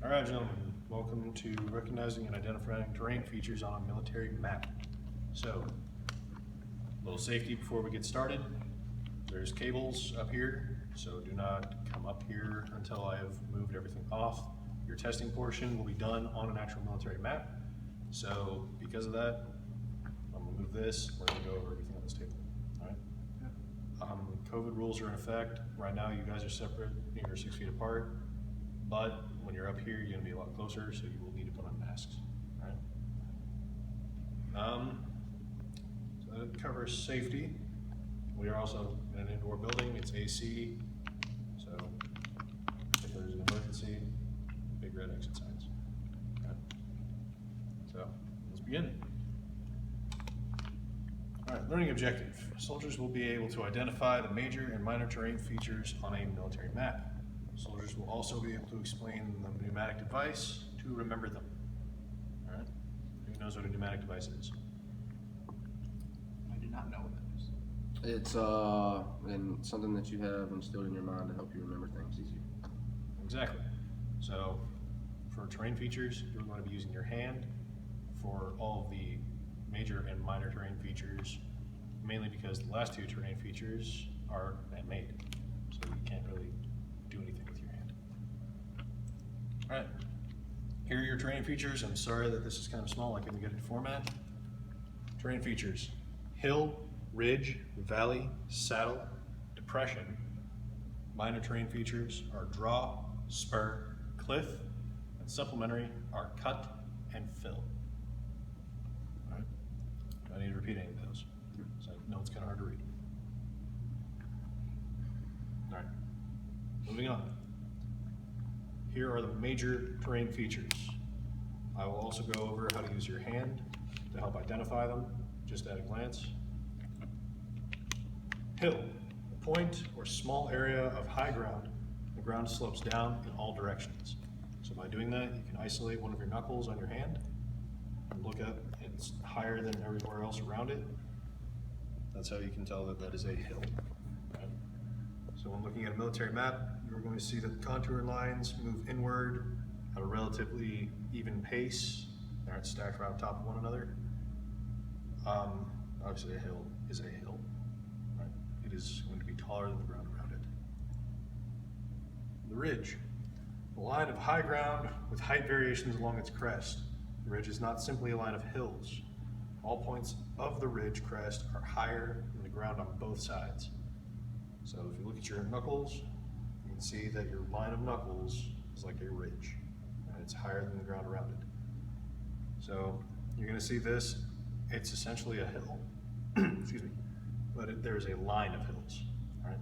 All right, gentlemen, welcome to recognizing and identifying terrain features on a military map. So, a little safety before we get started. There's cables up here, so do not come up here until I have moved everything off. Your testing portion will be done on an actual military map. So, because of that, I'm gonna move this, we're gonna go over everything on this table, all right? COVID rules are in effect. Right now, you guys are separate, you're 6 feet apart. But when you're up here, you're gonna be a lot closer, so you will need to put on masks, all right? So that covers safety. We are also in an indoor building, it's AC, so if there's an emergency, big red exit signs. Okay. So let's begin. All right, learning objective. Soldiers will be able to identify the major and minor terrain features on a military map. Soldiers will also be able to explain the pneumatic device to remember them. All right, who knows what a pneumatic device is? I do not know what that is. It's and something that you have instilled in your mind to help you remember things easier. Exactly. So for terrain features, you're going to be using your hand. For all of the major and minor terrain features, mainly because the last two terrain features are man-made, so you can't really do anything with your hand. All right, here are your terrain features. I'm sorry that this is kind of small, I couldn't get it to format. Terrain features: hill, ridge, valley, saddle, depression. Minor terrain features are draw, spur, cliff, and supplementary are cut and fill. All right, do I need to repeat any of those? So I know it's kind of hard to read. All right, moving on. Here are the major terrain features. I will also go over how to use your hand to help identify them, just at a glance. Hill, a point or small area of high ground. The ground slopes down in all directions. So by doing that, you can isolate one of your knuckles on your hand and look up, it's higher than everywhere else around it. That's how you can tell that that is a hill. Right? So when looking at a military map, you're going to see that the contour lines move inward at a relatively even pace. They aren't stacked right on top of one another. Obviously a hill is a hill. Right? It is going to be taller than the ground around it. The ridge, a line of high ground with height variations along its crest. The ridge is not simply a line of hills. All points of the ridge crest are higher than the ground on both sides. So if you look at your knuckles, you can see that your line of knuckles is like a ridge, and it's higher than the ground around it. So you're going to see this, it's essentially a hill, excuse me, but there's a line of hills, all right?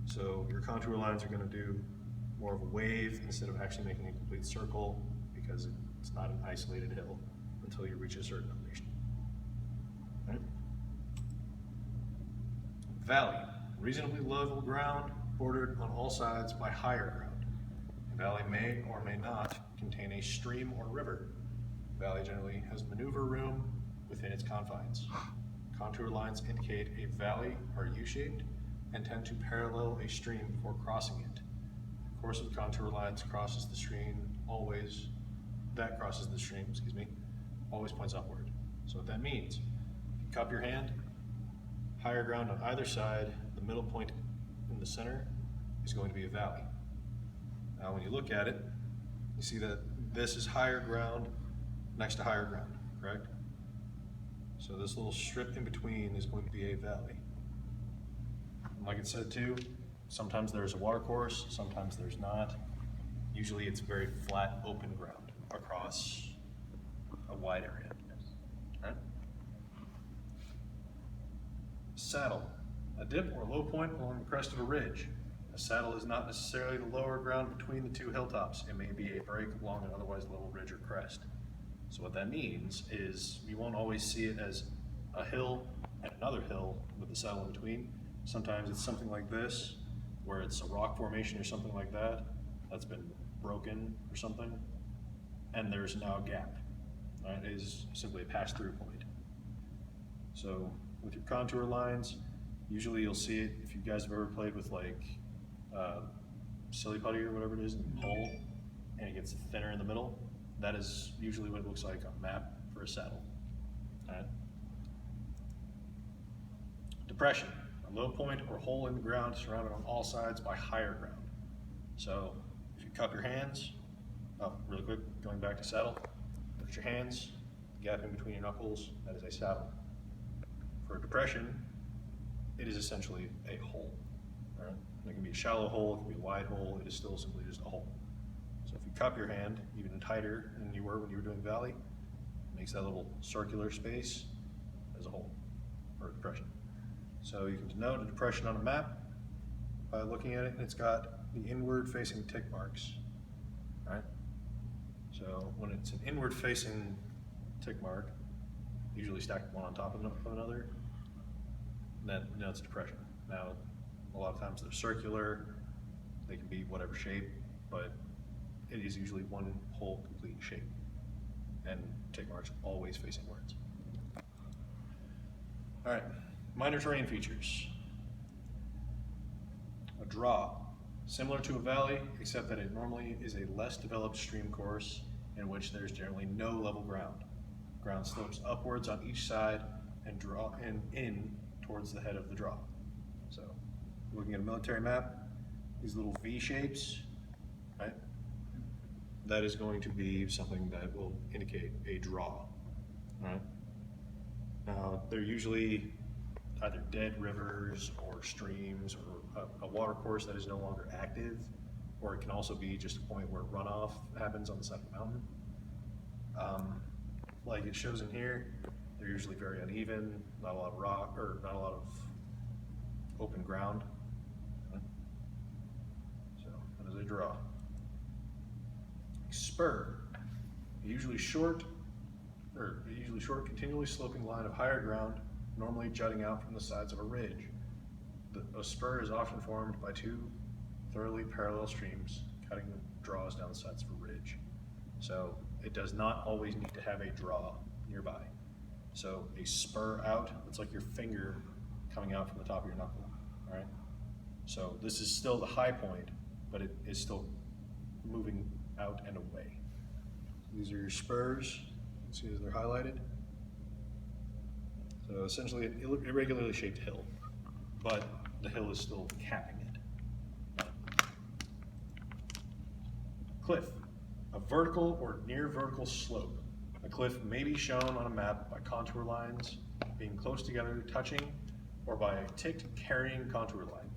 So your contour lines are going to do more of a wave instead of actually making a complete circle, because it's not an isolated hill until you reach a certain elevation. Right? Valley, reasonably level ground bordered on all sides by higher ground. A valley may or may not contain a stream or river. A valley generally has maneuver room within its confines. Contour lines indicate a valley are U-shaped and tend to parallel a stream before crossing it. The course of contour lines crosses the stream always, always points upward. So what that means, if you cup your hand, higher ground on either side, the middle point in the center is going to be a valley. Now when you look at it, you see that this is higher ground next to higher ground, correct? So this little strip in between is going to be a valley. And like it said too, sometimes there's a water course, sometimes there's not. Usually it's very flat, open ground across a wide area. Right? Saddle, a dip or low point along the crest of a ridge. A saddle is not necessarily the lower ground between the two hilltops. It may be a break along an otherwise level ridge or crest. So what that means is you won't always see it as a hill and another hill with the saddle in between. Sometimes it's something like this, where it's a rock formation or something like that that's been broken or something, and there's now a gap. Right? It is simply a pass-through point. So with your contour lines, usually you'll see it if you guys have ever played with like silly putty or whatever it is in the hole, and it gets thinner in the middle, that is usually what it looks like on a map for a saddle. All right. Depression, a low point or hole in the ground surrounded on all sides by higher ground. So if you cup your hands, really quick, going back to saddle, look at your hands, the gap in between your knuckles, that is a saddle. For a depression, it is essentially a hole. All right? It can be a shallow hole, it can be a wide hole, it is still simply just a hole. So if you cup your hand even tighter than you were when you were doing valley, it makes that little circular space as a hole for a depression. So you can denote a depression on a map by looking at it, and it's got the inward facing tick marks. Right? So when it's an inward facing tick mark, usually stacked one on top of another, that denotes depression. Now, a lot of times they're circular, they can be whatever shape, but it is usually one whole complete shape. And tick marks always face inwards. All right, minor terrain features. A draw, similar to a valley, except that it normally is a less developed stream course in which there's generally no level ground. Ground slopes upwards on each side and draw in towards the head of the draw. So, looking at a military map, these little V shapes, right? That is going to be something that will indicate a draw, right? Now, they're usually either dead rivers or streams or a water course that is no longer active, or it can also be just a point where runoff happens on the side of the mountain. Like it shows in here, they're usually very uneven, not a lot of rock, or not a lot of open ground. So that is a draw. Spur, usually short, continually sloping line of higher ground, normally jutting out from the sides of a ridge. A spur is often formed by two thoroughly parallel streams cutting draws down the sides of a ridge. So it does not always need to have a draw nearby. So a spur out, it's like your finger coming out from the top of your knuckle, all right? So this is still the high point, but it is still moving out and away. These are your spurs, you can see as they're highlighted. So essentially an irregularly shaped hill, but the hill is still capping it. Cliff, a vertical or near vertical slope. A cliff may be shown on a map by contour lines being close together, touching, or by a ticked carrying contour line.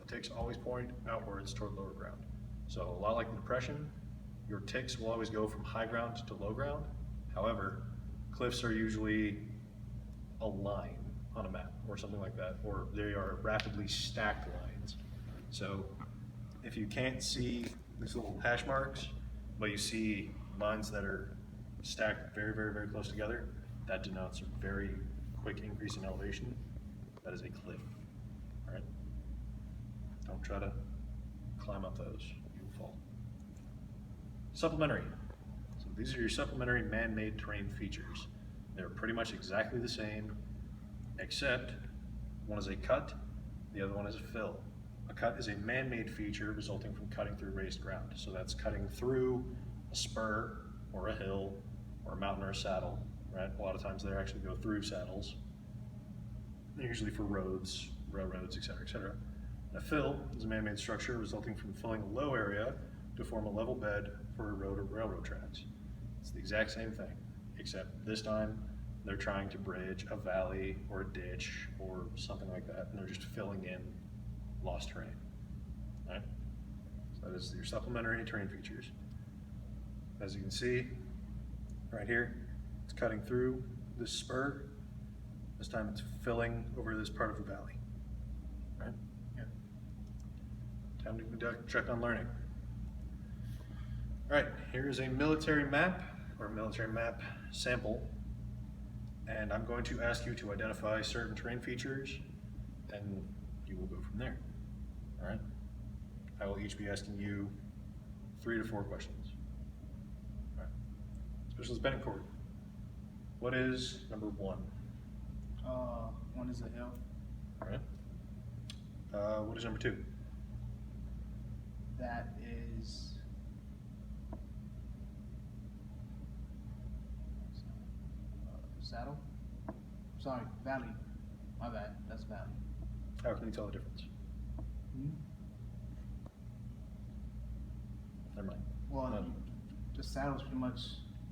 The ticks always point outwards toward lower ground. So a lot like the depression, your ticks will always go from high ground to low ground. However, cliffs are usually a line on a map or something like that, or they are rapidly stacked lines. So if you can't see these little hash marks, but you see lines that are stacked very, very, very close together, that denotes a very quick increase in elevation. That is a cliff, all right? Don't try to climb up those, you will fall. Supplementary. So these are your supplementary man-made terrain features. They're pretty much exactly the same, except one is a cut, the other one is a fill. A cut is a man-made feature resulting from cutting through raised ground. So that's cutting through a spur or a hill or a mountain or a saddle, right? A lot of times they actually go through saddles, usually for roads, railroads, et cetera, et cetera. And a fill is a man-made structure resulting from filling a low area to form a level bed for a road or railroad tracks. It's the exact same thing, except this time they're trying to bridge a valley or a ditch or something like that, and they're just filling in lost terrain, right? So that is your supplementary terrain features. As you can see, right here, it's cutting through this spur. This time it's filling over this part of the valley, right? Yeah. Time to conduct check on learning. All right, here's a military map or military map sample, and I'm going to ask you to identify certain terrain features, and you will go from there. All right? I will each be asking you 3 to 4 questions. All right. Specialist Betancourt, what is number 1? One is a hill. All right. What is number 2? That is Saddle? Sorry, Valley. My bad, that's Valley. How can you tell the difference? Hmm? Never mind. Well, No. the saddle's pretty much,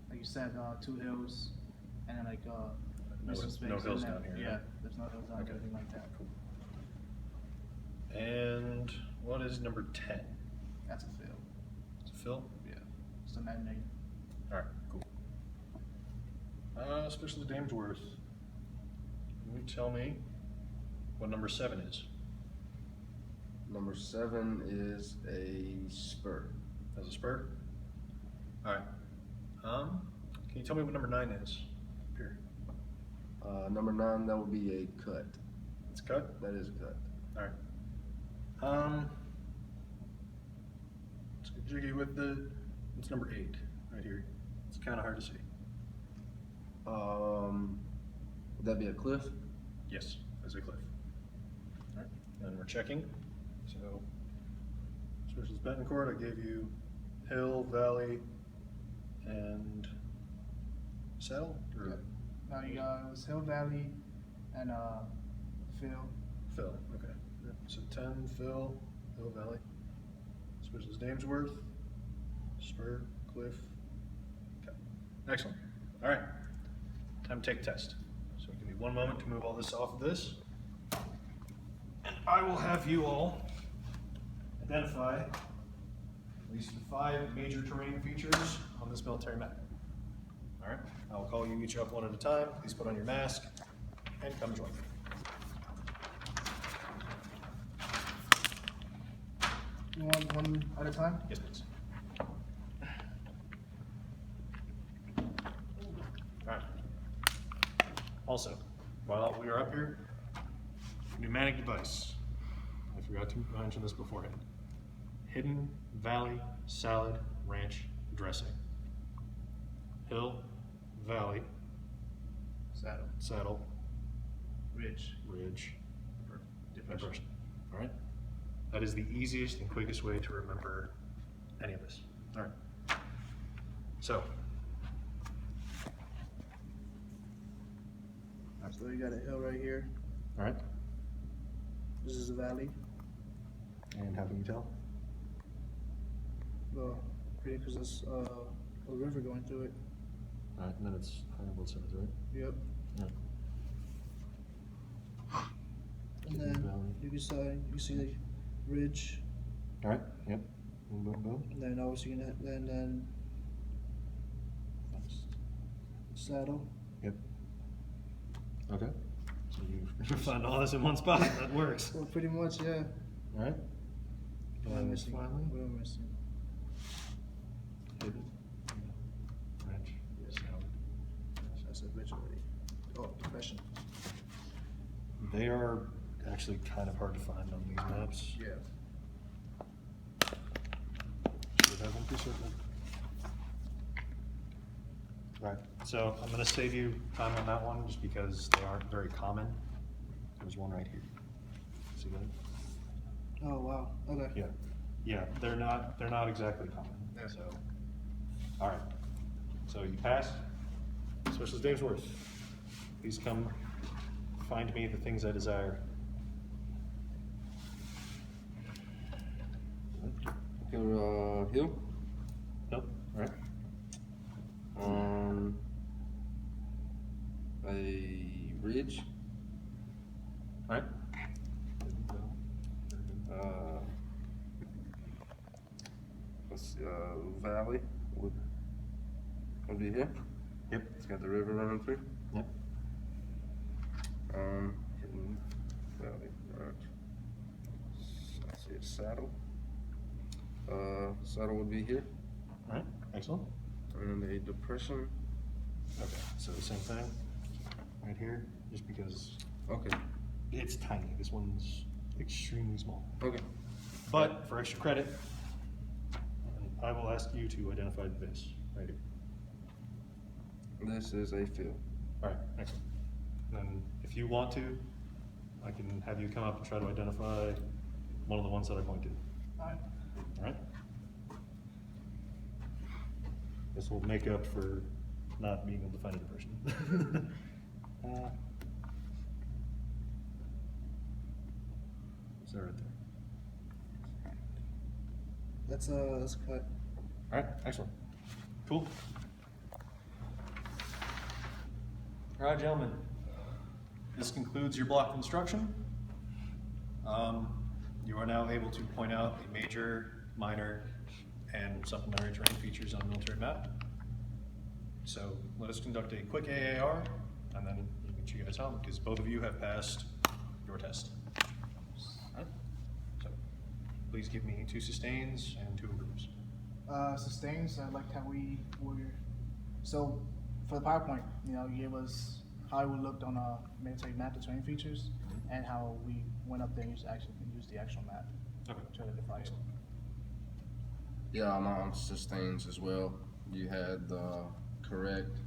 like you said, 2 hills, and then like, No, some space no in hills there. down here, Yeah, right? there's no hills down Okay. or anything like that. And what is number 10? That's a fill. It's a fill? Yeah. It's a matinee. Alright, cool. Especially Damesworth. Can you tell me what number 7 is? Number 7 is a spur. As a spur? Alright. Can you tell me what number 9 is? Up here. Number 9, that would be a cut. It's cut? That is a cut. Alright. Let's get jiggy with it's number 8, right here. It's kinda hard to see. Would that be a cliff? Yes, as a cliff. Alright, then we're checking. So, Specialist Betancourt, I gave you hill, valley, and saddle? Or Yeah. Now you got, it was Hill Valley and, Phil. Phil, okay. So 10, Phil, hill, valley. Specialist Damesworth, spur, cliff. Okay, excellent. Alright, time to take a test. So give me 1 moment to move all this off of this. And I will have you all identify at least the 5 major terrain features on this military map. Alright, I'll call you each up one at a time. Please put on your mask and come join me. You want one at a time? Yes, please. Alright. Also, while we are up here, pneumatic device. I forgot to mention this beforehand. Hidden Valley Salad Ranch Dressing. Hill, Valley, Saddle. Saddle, Ridge. Ridge, Depression. Depression. Alright? That is the easiest and quickest way to remember any of this. Alright. So, So you got a hill right here. alright. This is a valley. And how can you tell? Well, pretty because there's a river going through it. Alright, and then it's on both sides, right? Yep. Yeah. And Hidden then valley. you can see the ridge, Alright, yep. Boom, boom, boom. and then obviously then saddle. Yep. Okay. So you find all this in one spot. That works. Well, pretty much, yeah. Alright. What am I And missing? finally, What am I missing? hidden ranch salad. That's a ridge already. Oh, depression. They are actually kind of hard to find on these maps. Yeah. Should have them pre-circled. Right, so I'm gonna save you time on that one just because they aren't very common. There's one right here. See that? Oh wow. Okay. Yeah, yeah, they're not exactly common, Yeah. so. All right, so you passed. Specialist Damesworth, please come find me the things I desire. Your hill. Nope, all right. A ridge. All right. Let's see, valley would be here. Yep. It's got the river running through. Yep. Hidden valley. Right. I see a saddle. Saddle would be here, All right, excellent. and a depression. Okay, so the same thing, right here, just because Okay. it's tiny. This one's extremely small. Okay. But for extra credit, I will ask you to identify this right here. This is a field. All right, excellent. Then if you want to, I can have you come up and try to identify one of the ones that I point to. Alright. All right? This will make up for not being able to find it in person. Is that right there? Let's cut. All right, excellent. Cool. All right, gentlemen. This concludes your block of instruction. You are now able to point out the major, minor, and supplementary terrain features on the military map. So let us conduct a quick AAR, and then we'll get you guys home, because both of you have passed your test. All right. So please give me 2 sustains and 2 improves. Sustains, I liked how we were, so for the PowerPoint, you know, you gave us how we looked on a military map, the terrain features, and how we went up there and used the actual map. Okay. Try to define it. Yeah, I'm on sustains as well. You had the correct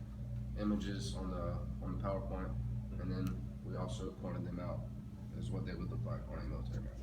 images on the PowerPoint, and then we also pointed them out as what they would look like on a military map.